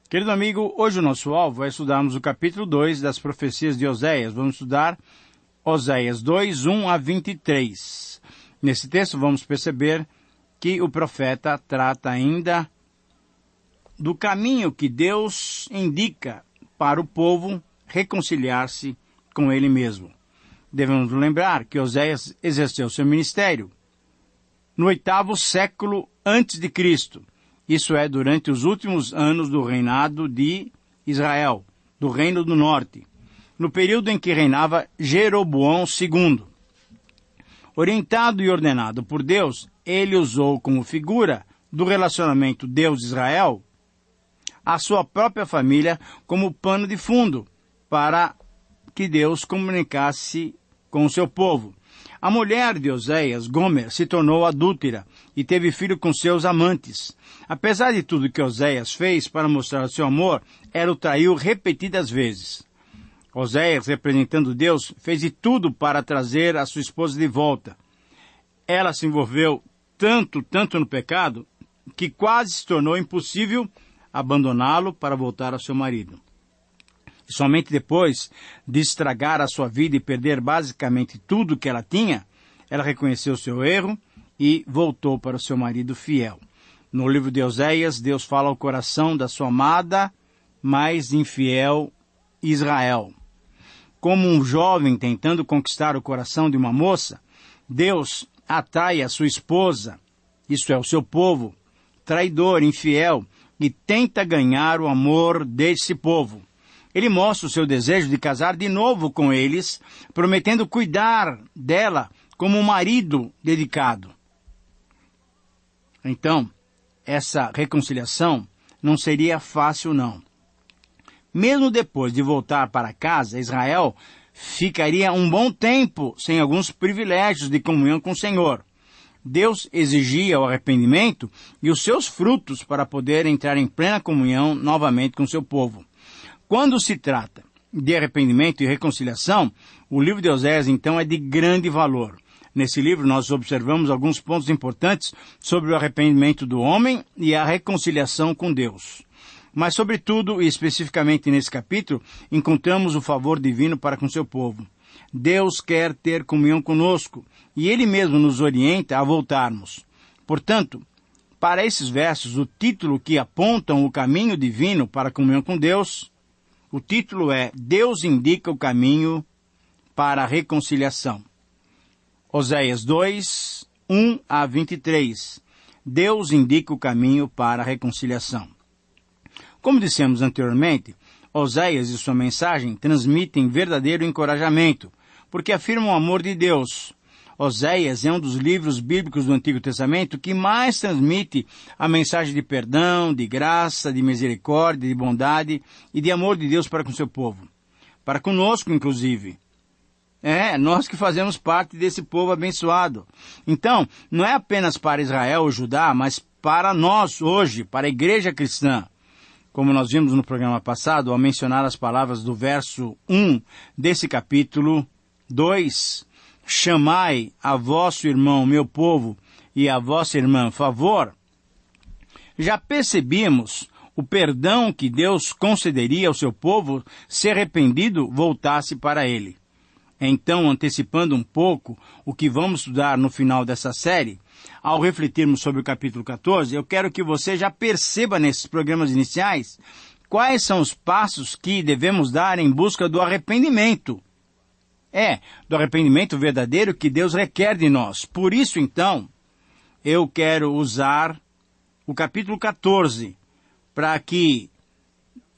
Querido amigo, hoje o nosso alvo é estudarmos o capítulo 2 das profecias de Oséias. Vamos estudar Oséias 2, 1 a 23. Nesse texto vamos perceber que o profeta trata ainda do caminho que Deus indica para o povo reconciliar-se com ele mesmo. Devemos lembrar que Oséias exerceu seu ministério no 8º século antes de Cristo. Isso é, durante os últimos anos do reinado de Israel, do Reino do Norte, no período em que reinava Jeroboão II. Orientado e ordenado por Deus, ele usou como figura do relacionamento Deus-Israel a sua própria família como pano de fundo para que Deus comunicasse com o seu povo. A mulher de Oséias, Gomer, se tornou adúltera e teve filho com seus amantes. Apesar de tudo que Oséias fez para mostrar seu amor, ela o traiu repetidas vezes. Oséias, representando Deus, fez de tudo para trazer a sua esposa de volta. Ela se envolveu tanto no pecado, que quase se tornou impossível abandoná-lo para voltar ao seu marido. E somente depois de estragar a sua vida e perder basicamente tudo que ela tinha, ela reconheceu seu erro e voltou para o seu marido fiel. No livro de Oséias, Deus fala ao coração da sua amada, mas infiel Israel. Como um jovem tentando conquistar o coração de uma moça, Deus atrai a sua esposa, isto é, o seu povo, traidor, infiel, e tenta ganhar o amor desse povo. Ele mostra o seu desejo de casar de novo com eles, prometendo cuidar dela como um marido dedicado. Então, essa reconciliação não seria fácil, não. Mesmo depois de voltar para casa, Israel ficaria um bom tempo sem alguns privilégios de comunhão com o Senhor. Deus exigia o arrependimento e os seus frutos para poder entrar em plena comunhão novamente com seu povo. Quando se trata de arrependimento e reconciliação, o livro de Oséias, então, é de grande valor. Nesse livro, nós observamos alguns pontos importantes sobre o arrependimento do homem e a reconciliação com Deus. Mas, sobretudo, e especificamente nesse capítulo, encontramos o favor divino para com seu povo. Deus quer ter comunhão conosco, e Ele mesmo nos orienta a voltarmos. Portanto, para esses versos, o título que apontam o caminho divino para a comunhão com Deus, o título é Deus indica o caminho para a reconciliação. Oséias 2, 1 a 23. Deus indica o caminho para a reconciliação. Como dissemos anteriormente, Oséias e sua mensagem transmitem verdadeiro encorajamento, porque afirmam o amor de Deus. Oséias é um dos livros bíblicos do Antigo Testamento que mais transmite a mensagem de perdão, de graça, de misericórdia, de bondade e de amor de Deus para com seu povo. Para conosco, inclusive. Nós que fazemos parte desse povo abençoado. Então, não é apenas para Israel ou Judá, mas para nós hoje, para a igreja cristã. Como nós vimos no programa passado, ao mencionar as palavras do verso 1 desse capítulo 2, chamai a vosso irmão, meu povo, e a vossa irmã, favor, já percebíamos o perdão que Deus concederia ao seu povo se arrependido voltasse para ele. Então, antecipando um pouco o que vamos estudar no final dessa série, ao refletirmos sobre o capítulo 14, eu quero que você já perceba nesses programas iniciais quais são os passos que devemos dar em busca do arrependimento. Do arrependimento verdadeiro que Deus requer de nós. Por isso, então, eu quero usar o capítulo 14 para que,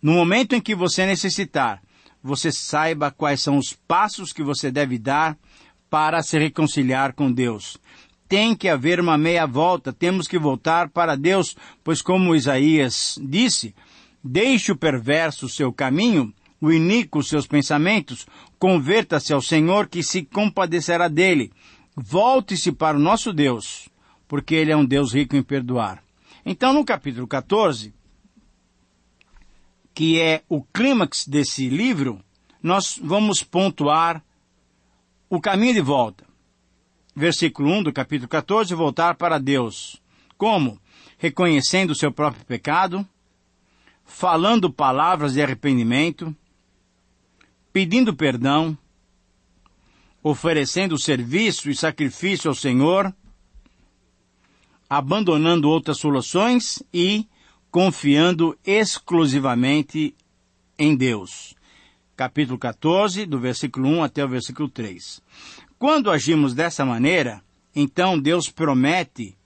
no momento em que você necessitar, você saiba quais são os passos que você deve dar para se reconciliar com Deus. Tem que haver uma meia volta, temos que voltar para Deus, pois como Isaías disse, deixe o perverso o seu caminho, o iníquo os seus pensamentos, converta-se ao Senhor que se compadecerá dele. Volte-se para o nosso Deus, porque Ele é um Deus rico em perdoar. Então, no capítulo 14, que é o clímax desse livro, nós vamos pontuar o caminho de volta. Versículo 1 do capítulo 14, voltar para Deus. Como? Reconhecendo o seu próprio pecado, falando palavras de arrependimento, pedindo perdão, oferecendo serviço e sacrifício ao Senhor, abandonando outras soluções e confiando exclusivamente em Deus. Capítulo 14, do versículo 1 até o versículo 3. Quando agimos dessa maneira, então Deus promete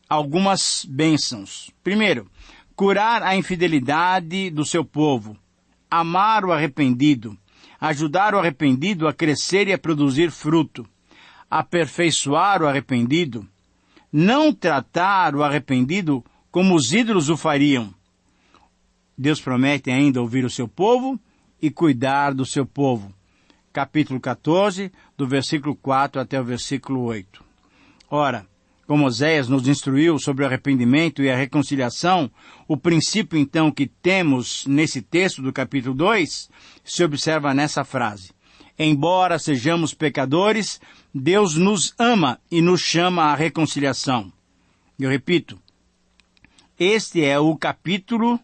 algumas bênçãos. Primeiro, curar a infidelidade do seu povo, amar o arrependido, ajudar o arrependido a crescer e a produzir fruto, aperfeiçoar o arrependido, não tratar o arrependido como os ídolos o fariam. Deus promete ainda ouvir o seu povo e cuidar do seu povo. Capítulo 14, do versículo 4 até o versículo 8. Ora, como Oséias nos instruiu sobre o arrependimento e a reconciliação, o princípio então que temos nesse texto do capítulo 2 se observa nessa frase. Embora sejamos pecadores, Deus nos ama e nos chama à reconciliação. Eu repito, este é o capítulo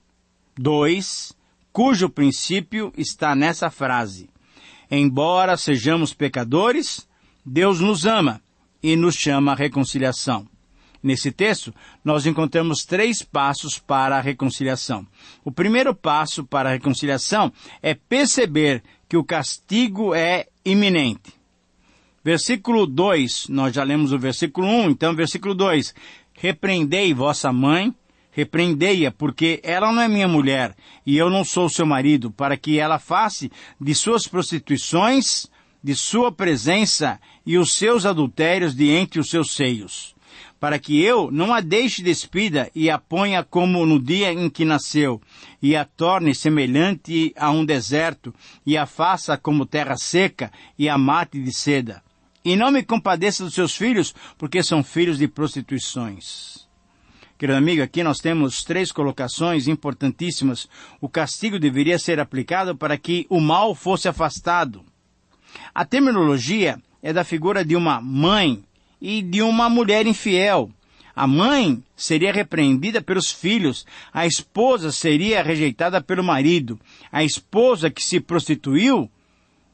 2, cujo princípio está nessa frase. Embora sejamos pecadores, Deus nos ama e nos chama à reconciliação. Nesse texto, nós encontramos 3 passos para a reconciliação. O primeiro passo para a reconciliação é perceber que o castigo é iminente. Versículo 2, nós já lemos o versículo 1, então versículo 2. Repreendei vossa mãe, repreendei-a, porque ela não é minha mulher, e eu não sou seu marido, para que ela faça de suas prostituições, de sua presença e os seus adultérios de entre os seus seios, para que eu não a deixe despida e a ponha como no dia em que nasceu, e a torne semelhante a um deserto, e a faça como terra seca, e a mate de seda. E não me compadeça dos seus filhos, porque são filhos de prostituições. Querido amigo, aqui nós temos 3 colocações importantíssimas. O castigo deveria ser aplicado para que o mal fosse afastado. A terminologia é da figura de uma mãe e de uma mulher infiel. A mãe seria repreendida pelos filhos, a esposa seria rejeitada pelo marido. A esposa que se prostituiu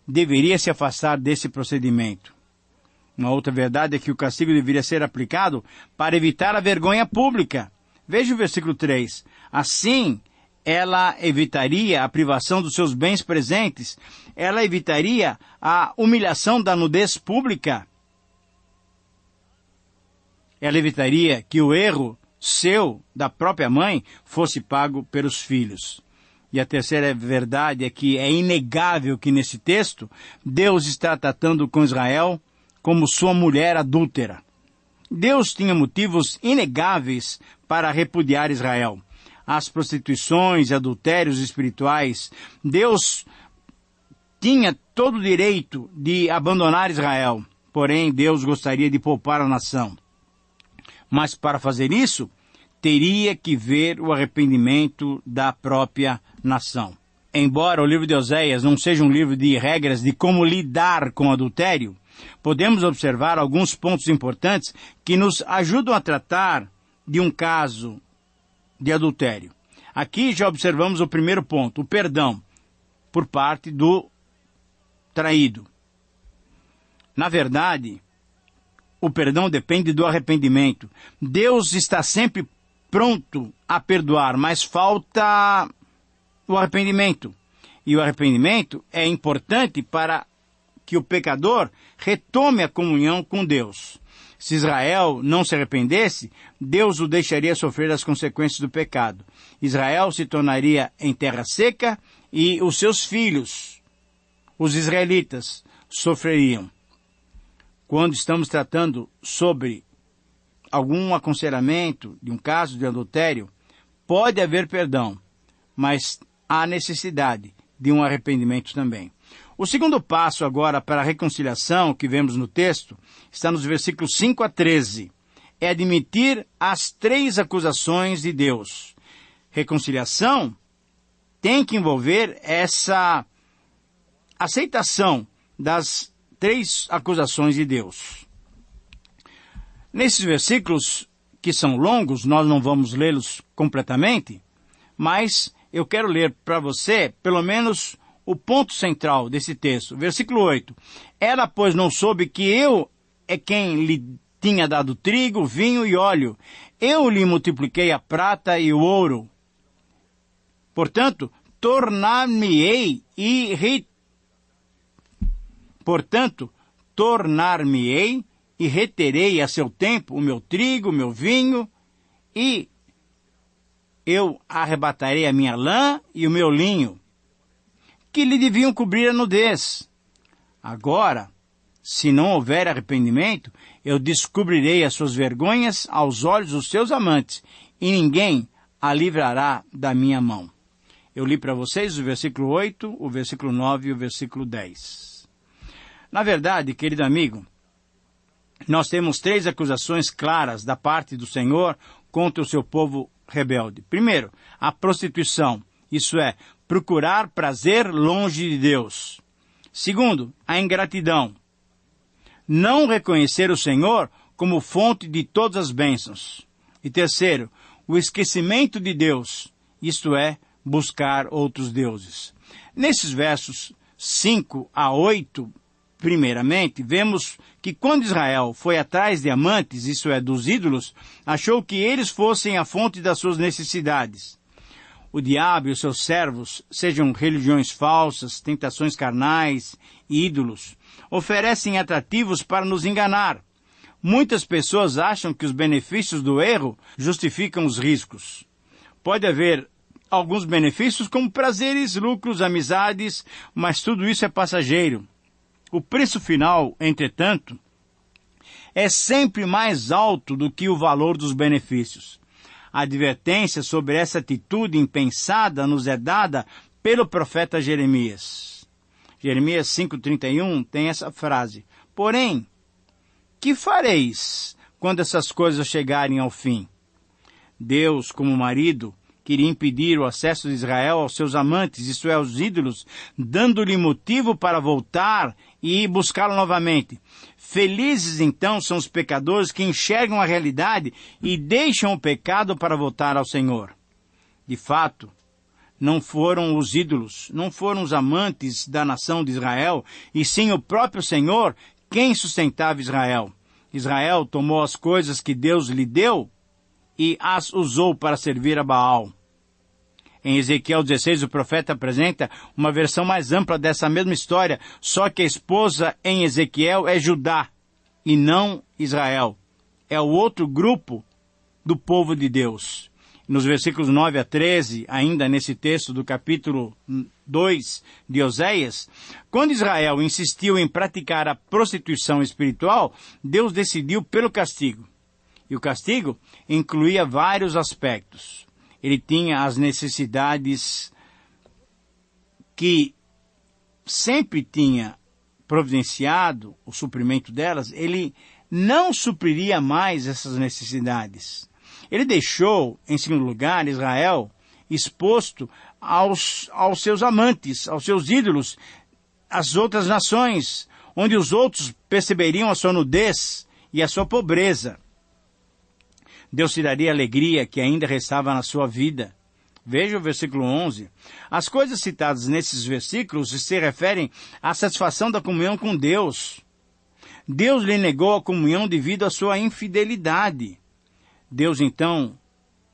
deveria se afastar desse procedimento. Uma outra verdade é que o castigo deveria ser aplicado para evitar a vergonha pública. Veja o versículo 3. Assim, ela evitaria a privação dos seus bens presentes. Ela evitaria a humilhação da nudez pública. Ela evitaria que o erro seu, da própria mãe, fosse pago pelos filhos. E a terceira verdade é que é inegável que nesse texto, Deus está tratando com Israel como sua mulher adúltera. Deus tinha motivos inegáveis para repudiar Israel. As prostituições e adultérios espirituais, Deus tinha todo o direito de abandonar Israel. Porém, Deus gostaria de poupar a nação. Mas para fazer isso, teria que ver o arrependimento da própria nação. Embora o livro de Oséias não seja um livro de regras de como lidar com o adultério, podemos observar alguns pontos importantes que nos ajudam a tratar de um caso de adultério. Aqui já observamos o primeiro ponto, o perdão por parte do traído. Na verdade, o perdão depende do arrependimento. Deus está sempre pronto a perdoar, mas falta o arrependimento. E o arrependimento é importante para que o pecador retome a comunhão com Deus. Se Israel não se arrependesse, Deus o deixaria sofrer as consequências do pecado. Israel se tornaria em terra seca e os seus filhos, os israelitas, sofreriam. Quando estamos tratando sobre algum aconselhamento de um caso de adultério, pode haver perdão, mas há necessidade de um arrependimento também. O segundo passo agora para a reconciliação que vemos no texto está nos versículos 5 a 13. É admitir as 3 acusações de Deus. Reconciliação tem que envolver essa aceitação das 3 acusações de Deus. Nesses versículos, que são longos, nós não vamos lê-los completamente, mas eu quero ler para você, pelo menos, o ponto central desse texto. Versículo 8. Ela, pois, não soube que eu é quem lhe tinha dado trigo, vinho e óleo. Eu lhe multipliquei a prata e o ouro. Portanto, tornar-me-ei e reterei a seu tempo o meu trigo, o meu vinho, e eu arrebatarei a minha lã e o meu linho, que lhe deviam cobrir a nudez. Agora, se não houver arrependimento, eu descobrirei as suas vergonhas aos olhos dos seus amantes, e ninguém a livrará da minha mão. Eu li para vocês o versículo 8, o versículo 9 e o versículo 10. Na verdade, querido amigo, nós temos 3 acusações claras da parte do Senhor contra o seu povo rebelde. Primeiro, a prostituição, isso é, procurar prazer longe de Deus. Segundo, a ingratidão, não reconhecer o Senhor como fonte de todas as bênçãos. E terceiro, o esquecimento de Deus, isto é, buscar outros deuses. Nesses versos 5 a 8, primeiramente, vemos que quando Israel foi atrás de amantes, isso é, dos ídolos, achou que eles fossem a fonte das suas necessidades. O diabo e os seus servos, sejam religiões falsas, tentações carnais, ídolos, oferecem atrativos para nos enganar. Muitas pessoas acham que os benefícios do erro justificam os riscos. Pode haver alguns benefícios como prazeres, lucros, amizades, mas tudo isso é passageiro. O preço final, entretanto, é sempre mais alto do que o valor dos benefícios. A advertência sobre essa atitude impensada nos é dada pelo profeta Jeremias. Jeremias 5,31 tem essa frase: porém, que fareis quando essas coisas chegarem ao fim? Deus, como marido, queria impedir o acesso de Israel aos seus amantes, isto é, aos ídolos, dando-lhe motivo para voltar e buscá-lo novamente. Felizes, então, são os pecadores que enxergam a realidade e deixam o pecado para voltar ao Senhor. De fato, não foram os ídolos, não foram os amantes da nação de Israel, e sim o próprio Senhor quem sustentava Israel. Israel tomou as coisas que Deus lhe deu e as usou para servir a Baal. Em Ezequiel 16, o profeta apresenta uma versão mais ampla dessa mesma história, só que a esposa em Ezequiel é Judá e não Israel. É o outro grupo do povo de Deus. Nos versículos 9 a 13, ainda nesse texto do capítulo 2 de Oséias, quando Israel insistiu em praticar a prostituição espiritual, Deus decidiu pelo castigo. E o castigo incluía vários aspectos. Ele tinha as necessidades que sempre tinha providenciado o suprimento delas. Ele não supriria mais essas necessidades. Ele deixou, em segundo lugar, Israel exposto aos seus amantes, aos seus ídolos, às outras nações, onde os outros perceberiam a sua nudez e a sua pobreza. Deus tiraria a alegria que ainda restava na sua vida. Veja o versículo 11. As coisas citadas nesses versículos se referem à satisfação da comunhão com Deus. Deus lhe negou a comunhão devido à sua infidelidade. Deus, então,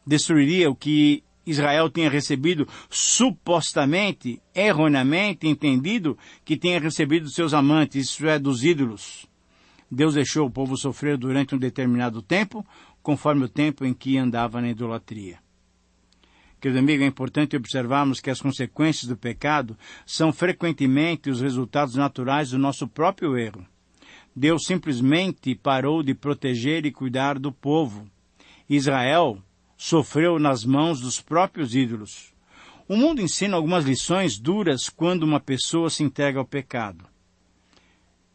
destruiria o que Israel tinha recebido supostamente, erroneamente entendido, que tinha recebido dos seus amantes, isto é, dos ídolos. Deus deixou o povo sofrer durante um determinado tempo, conforme o tempo em que andava na idolatria. Querido amigo, é importante observarmos que as consequências do pecado são frequentemente os resultados naturais do nosso próprio erro. Deus simplesmente parou de proteger e cuidar do povo. Israel sofreu nas mãos dos próprios ídolos. O mundo ensina algumas lições duras quando uma pessoa se entrega ao pecado.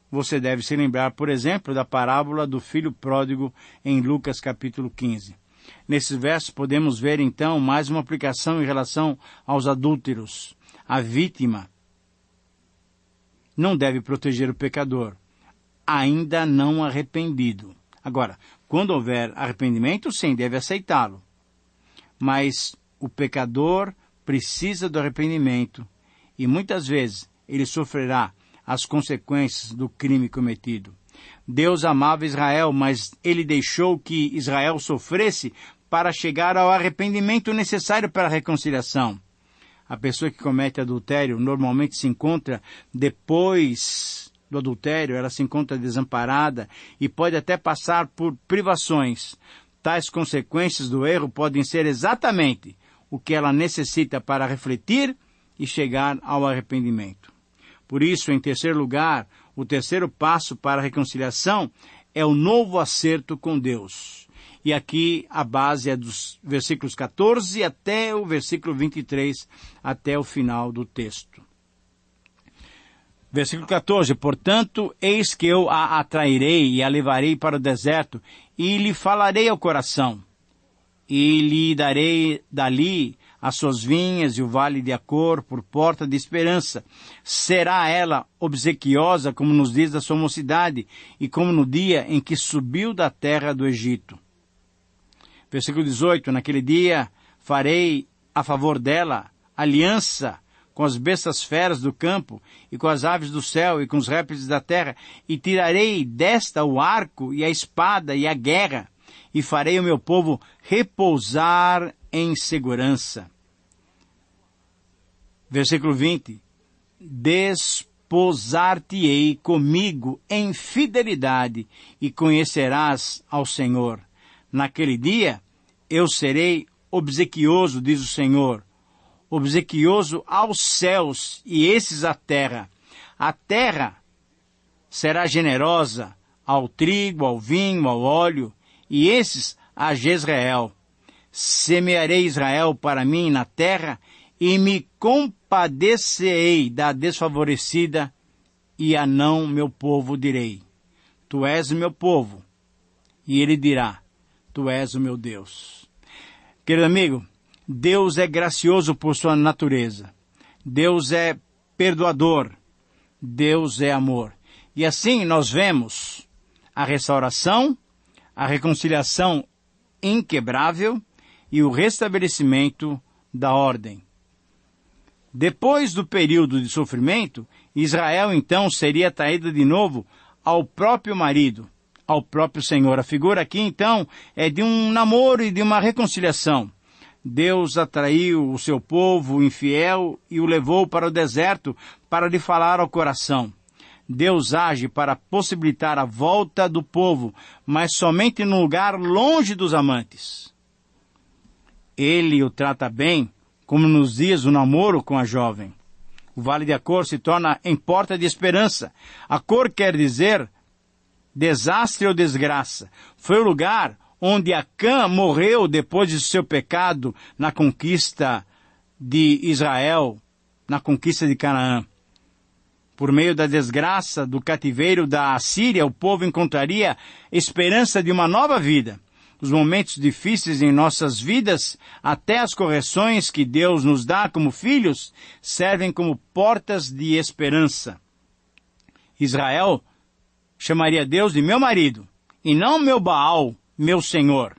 Você deve se lembrar, por exemplo, da parábola do filho pródigo em Lucas capítulo 15. Nesses versos podemos ver, então, mais uma aplicação em relação aos adúlteros. A vítima não deve proteger o pecador, ainda não arrependido. Agora, quando houver arrependimento, sim, deve aceitá-lo. Mas o pecador precisa do arrependimento e muitas vezes ele sofrerá as consequências do crime cometido. Deus amava Israel, mas ele deixou que Israel sofresse para chegar ao arrependimento necessário para a reconciliação. A pessoa que comete adultério normalmente se encontra, depois do adultério, ela se encontra desamparada e pode até passar por privações. Tais consequências do erro podem ser exatamente o que ela necessita para refletir e chegar ao arrependimento. Por isso, em terceiro lugar, o terceiro passo para a reconciliação é o novo acerto com Deus. E aqui a base é dos versículos 14 até o versículo 23, até o final do texto. Versículo 14, portanto, eis que eu a atrairei e a levarei para o deserto, e lhe falarei ao coração, e lhe darei dali as suas vinhas e o vale de Acor por porta de esperança. Será ela obsequiosa como nos dias da sua mocidade, e como no dia em que subiu da terra do Egito. Versículo 18, naquele dia farei a favor dela aliança com as bestas feras do campo, e com as aves do céu, e com os répteis da terra, e tirarei desta o arco, e a espada, e a guerra, e farei o meu povo repousar em segurança. Versículo 20, desposar-te-ei comigo em fidelidade, e conhecerás ao Senhor. Naquele dia eu serei obsequioso, diz o Senhor, obsequioso aos céus e esses à terra. A terra será generosa ao trigo, ao vinho, ao óleo, e esses a Jezreel. Semearei Israel para mim na terra, e me compadecerei da desfavorecida, e a não meu povo direi, tu és o meu povo, e ele dirá, tu és o meu Deus. Querido amigo, Deus é gracioso por sua natureza. Deus é perdoador. Deus é amor. E assim nós vemos a restauração, a reconciliação inquebrável e o restabelecimento da ordem. Depois do período de sofrimento, Israel então seria traída de novo ao próprio marido, ao próprio Senhor. A figura aqui então é de um namoro e de uma reconciliação. Deus atraiu o seu povo infiel e o levou para o deserto para lhe falar ao coração. Deus age para possibilitar a volta do povo, mas somente num lugar longe dos amantes. Ele o trata bem, como nos dias do namoro com a jovem. O Vale de Acor se torna em porta de esperança. Acor quer dizer desastre ou desgraça. Foi o lugar onde Acã morreu depois de seu pecado na conquista de Israel, na conquista de Canaã. Por meio da desgraça do cativeiro da Assíria, o povo encontraria esperança de uma nova vida. Os momentos difíceis em nossas vidas, até as correções que Deus nos dá como filhos, servem como portas de esperança. Israel chamaria Deus de meu marido, e não meu Baal, meu Senhor.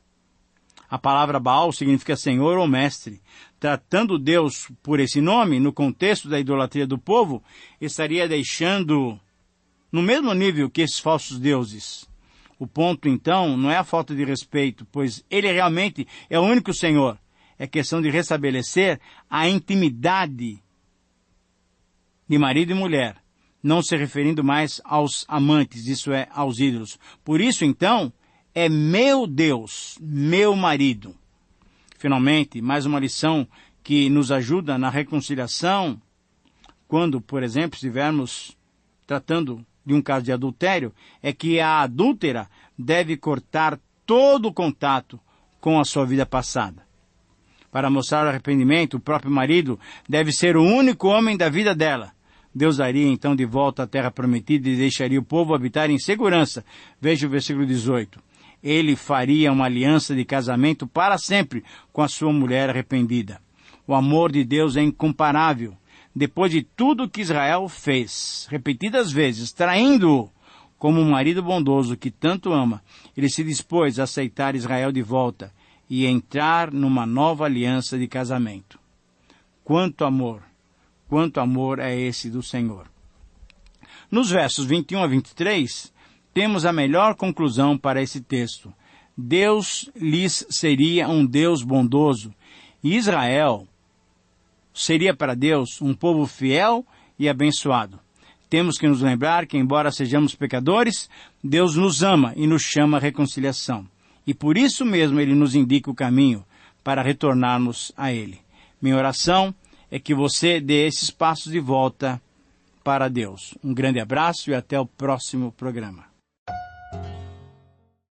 A palavra Baal significa Senhor ou Mestre. Tratando Deus por esse nome, no contexto da idolatria do povo, estaria deixando no mesmo nível que esses falsos deuses. O ponto, então, não é a falta de respeito, pois ele realmente é o único Senhor. É questão de restabelecer a intimidade de marido e mulher, não se referindo mais aos amantes, isso é, aos ídolos. Por isso, então, é meu Deus, meu marido. Finalmente, mais uma lição que nos ajuda na reconciliação, quando, por exemplo, estivermos tratando de um caso de adultério, é que a adúltera deve cortar todo o contato com a sua vida passada. Para mostrar o arrependimento, o próprio marido deve ser o único homem da vida dela. Deus daria então de volta a terra prometida e deixaria o povo habitar em segurança. Veja o versículo 18. Ele faria uma aliança de casamento para sempre com a sua mulher arrependida. O amor de Deus é incomparável. Depois de tudo que Israel fez, repetidas vezes, traindo-o como um marido bondoso que tanto ama, ele se dispôs a aceitar Israel de volta e entrar numa nova aliança de casamento. Quanto amor é esse do Senhor. Nos versos 21 a 23, temos a melhor conclusão para esse texto. Deus lhes seria um Deus bondoso, e Israel seria para Deus um povo fiel e abençoado. Temos que nos lembrar que, embora sejamos pecadores, Deus nos ama e nos chama à reconciliação. E por isso mesmo Ele nos indica o caminho para retornarmos a Ele. Minha oração é que você dê esses passos de volta para Deus. Um grande abraço e até o próximo programa.